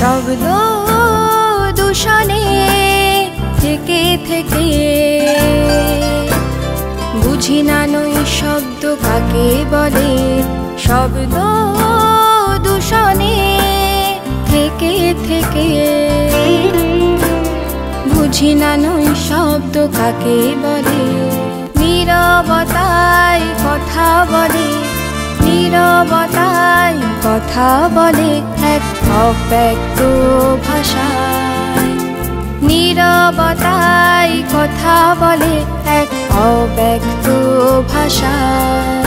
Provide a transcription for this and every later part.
শব্দ দূষণে থেকে থেকে বুঝি না নই শব্দ কাকে বলে। শব্দ দূষণে থেকে থেকে বুঝি না নই শব্দ কাকে বলে। নীরবতায় কথা বলে, নীরবতায় কথা বলে এক অব্যক্ত ভাষায়। নীরবতায় কথা বলে এক অব্যক্ত ভাষায়।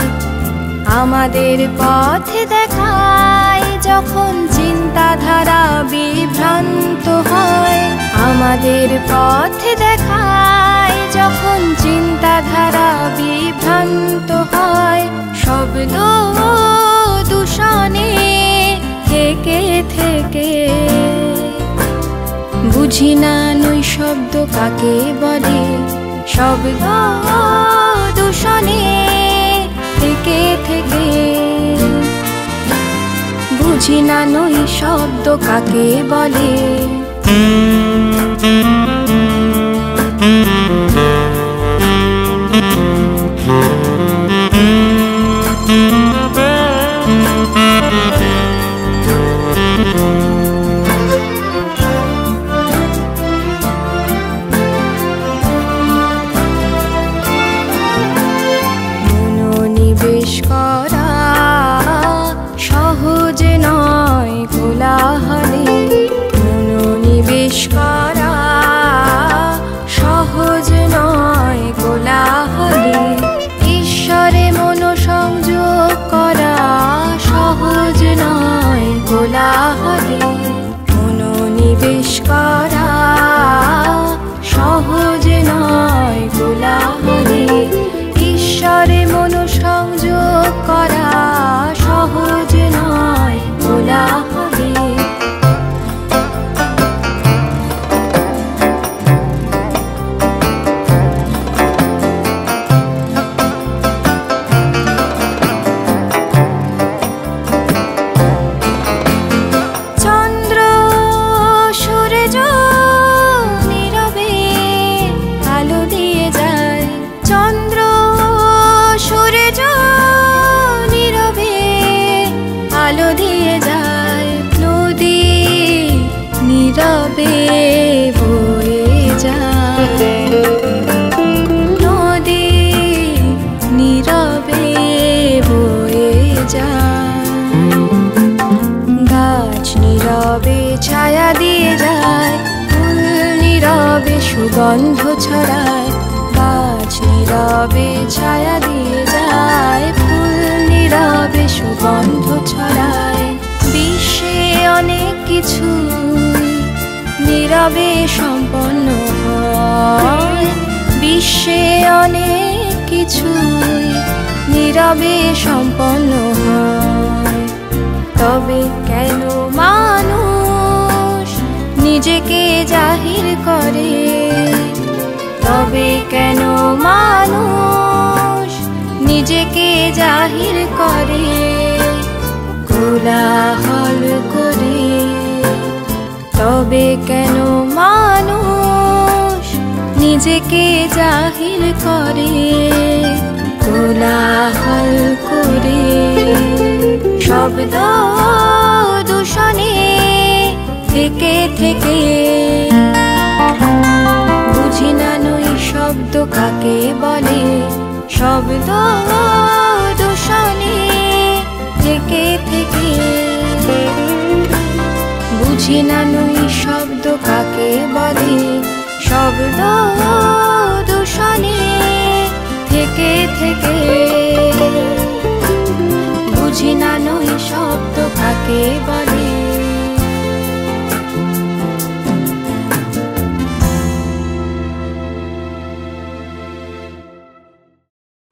আমাদের পথ দেখায় যখন চিন্তাধারা বিভ্রান্ত হয়। আমাদের পথ দেখায় যখন চিন্তাধারা বিভ্রান্ত হয়। শব্দ দূষণে থেকে থেকে বুঝি না নই শব্দ কাকে বলে। শব্দ দূষণে থেকে থেকে বুঝি না নই শব্দ কাকে বলে। মনোনিবেশ করা সহজ নয় কোলাহলে। মনোনিবেশ করা সহজ নয় কোলাহলে। ঈশ্বরে মনোসংযোগ করা সহজ নয় কোলাহলে। মনোনিবেশ করা সহজ নয় কোলাহলে। ঈশ্বরে মনোসংযোগ করা সহজ নয় কোলাহলে। চন্দ্র সূর্য নীরবে আলো দিয়ে যায়। চন্দ্র সূর্য নীরবে আলো দিয়ে যায়। নদী নীরবে বয়ে যায়। নদী নীরবে বয়ে যায়। গাছ নীরবে ছায়া দিয়ে যায়। ফুল নীরবে সুগন্ধ ছড়ায়। গাছ নীরবে ছায়া দিয়ে যায়। ফুল নীরবে সুগন্ধ ছড়ায়। বিশ্বে অনেক কিছু নীরবে সম্পন্ন হয়। বিশ্বে অনেক কিছু নীরবে সম্পন্ন হয়। তবে কেন মানুষ নিজেকে জাহির করে? তবে কেন মানুষ নিজেকে জাহির করে? কোলাহল করে। তবে কেন মানুষ নিজেকে জাহির করে? কোলাহল করে। শব্দ দূষণে থেকে থেকে বুঝি না নই শব্দ কাকে বলে। শব্দ দূষণে থেকে থেকে বুঝি না নই শব্দ কাকে বলে। শব্দ দূষণে থেকে থেকে বুঝি না নই শব্দ কাকে বলে।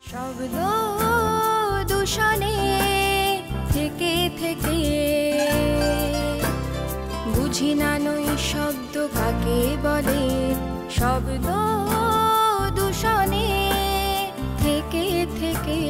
শব্দ দূষণে থেকে থেকে বুঝি না নই শব্দ কাকে বলে। শব্দ দূষণে থেকে থেকে